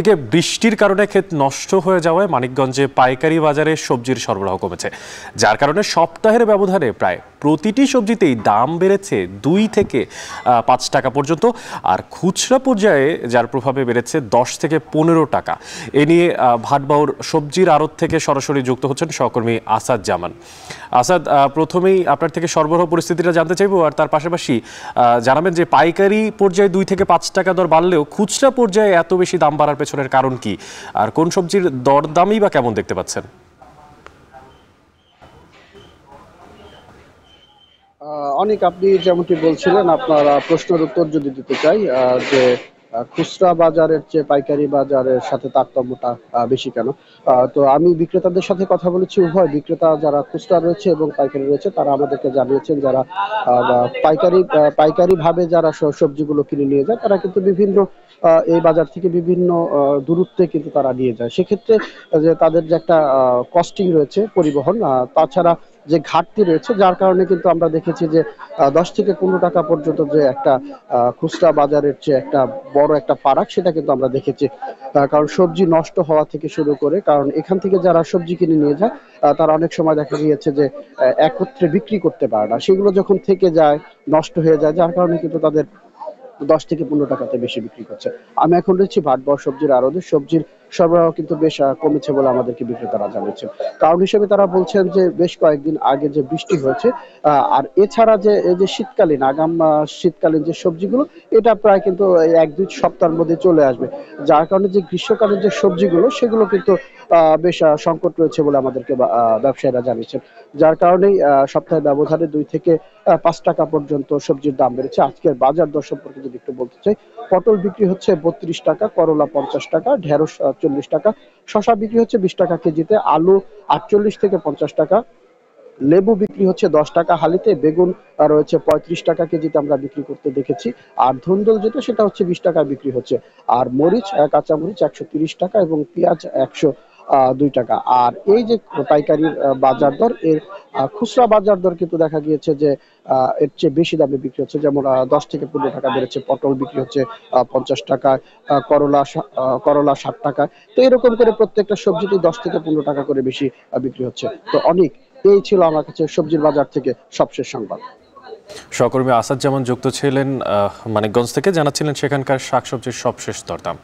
থেকে বৃষ্টির কারণে ক্ষেত নষ্ট হয়ে যাওয়ায় মানিকগঞ্জে পাইকারি বাজারে সবজির সরবরাহ কমেছে, যার কারণে সপ্তাহের ব্যবধানে প্রায় প্রতিটি সবজিতেই দাম বেড়েছে 2 থেকে 5 টাকা পর্যন্ত। আর খুচরা পর্যায়ে যার প্রভাবে বেড়েছে 10 থেকে 15 টাকা। এ নিয়ে ভাটবাউর সবজির আড়ত থেকে সরাসরি যুক্ত হচ্ছেন সহকর্মী আসাদ জামান। আসাদ, প্রথমেই আপনার থেকে সরবরাহ পরিস্থিতিটা জানতে চাইবো, আর তার পাশাপাশি জানাবেন যে পাইকারি পর্যায়ে 2 থেকে 5 টাকা দর বাড়লেও খুচরা পর্যায়ে এত বেশি দাম বাড়ার পেছনের কারণ কি, আর কোন সবজির দরদামই বা কেমন দেখতে পাচ্ছেন? অনেক, আপনি যেমনটি বলছিলেন, আপনার প্রশ্নের উত্তর যদি দিতে চাই যে খুচরা বাজারের চেয়ে পাইকারি বাজারের সাথে তারতম্যটা বেশি কেন। তো আমি বিক্রেতাদের সাথে কথা বলেছি, উভয় বিক্রেতা যারা খুচরা রয়েছে এবং পাইকারি রয়েছে তারা আমাদেরকে জানিয়েছেন যারা পাইকারি ভাবে যারা সবজিগুলো কিনে নিয়ে যায় তারা কিন্তু বিভিন্ন এই বাজার থেকে বিভিন্ন দূরত্বে কিন্তু তারা নিয়ে যায়। সেক্ষেত্রে যে তাদের যে একটা কস্টিং রয়েছে পরিবহন, তাছাড়া যে ঘাটতি রয়েছে, যার কারণে কিন্তু আমরা দেখেছি যে 10 থেকে 15 টাকা পর্যন্ত যে একটা খুচরা বাজারের চেয়ে একটা বড় একটা ফারাক, সেটা কিন্তু আমরা দেখেছি। কারণ সবজি নষ্ট হওয়া থেকে শুরু করে, কারণ এখান থেকে যারা সবজি কিনে নিয়ে যায় তারা অনেক সময় দেখা গিয়েছে যে একত্রে বিক্রি করতে পারে না, সেগুলো যখন থেকে যায় নষ্ট হয়ে যায়, যার কারণে কিন্তু তাদের 10 থেকে 15 টাকাতে বেশি বিক্রি করছে। আমি এখন রয়েছি ভাটবাউর সবজির আড়তে। সবজির সরবরাহ কিন্তু বেশ কমেছে বলে আমাদেরকে বিক্রেতারা জানিয়েছেন। কারণ হিসেবে তারা বলছেন যে বেশ কয়েকদিন আগে যে বৃষ্টি হয়েছে, আর এছাড়া যে এই যে শীতকালীন শীতকালীন যে সবজিগুলো, এটা প্রায় কিন্তু 1-2 সপ্তাহের মধ্যে চলে আসবে, যার কারণে যে গ্রীষ্মকালীন যে সবজিগুলো সেগুলো কিন্তু বেশ সংকট রয়েছে বলে আমাদেরকে ব্যবসায়ীরা জানিয়েছেন। যার কারণেই সপ্তাহের ব্যবধানে 2 থেকে 5 টাকা পর্যন্ত সবজির দাম বেড়েছে। আজকের বাজার দর সম্পর্কে যদি একটু বলতে চাই, পটল বিক্রি হচ্ছে 32 টাকা, করলা 50 টাকা, ঢেঁড়স 40 টাকা, শসা বিক্রি হচ্ছে 20 টাকা কেজিতে, আলু 48 থেকে 50 টাকা, লেবু বিক্রি হচ্ছে 10 টাকা হালিতে, বেগুন রয়েছে 35 টাকা কেজিতে আমরা বিক্রি করতে দেখেছি। আর ধুন্দুল যেটা, সেটা হচ্ছে 20 টাকা বিক্রি হচ্ছে। আর মরিচ, কাঁচা মরিচ 130 টাকা এবং পেঁয়াজ 102 টাকা। আর এই যে পাইকারির বাজার দর, এর খুচরা বাজার দর কিন্তু দেখা গিয়েছে যে এর চেয়ে বেশি দামে বিক্রি হচ্ছে। যেমন 10 থেকে 15 টাকা বেড়েছে, পটল বিক্রি হচ্ছে 50 টাকা, করলা 60 টাকা। তো এরকম করে প্রত্যেকটা সবজিতেই 10 থেকে 15 টাকা করে বেশি বিক্রি হচ্ছে। তো অনেক, এই ছিল আমার কাছে সবজির বাজার থেকে সবশেষ সংবাদ। সহকর্মী আসাদ জামান যুক্ত ছিলেন মানিকগঞ্জ থেকে, জানাচ্ছিলেন সেখানকার শাকসবজির সবশেষ দরদাম।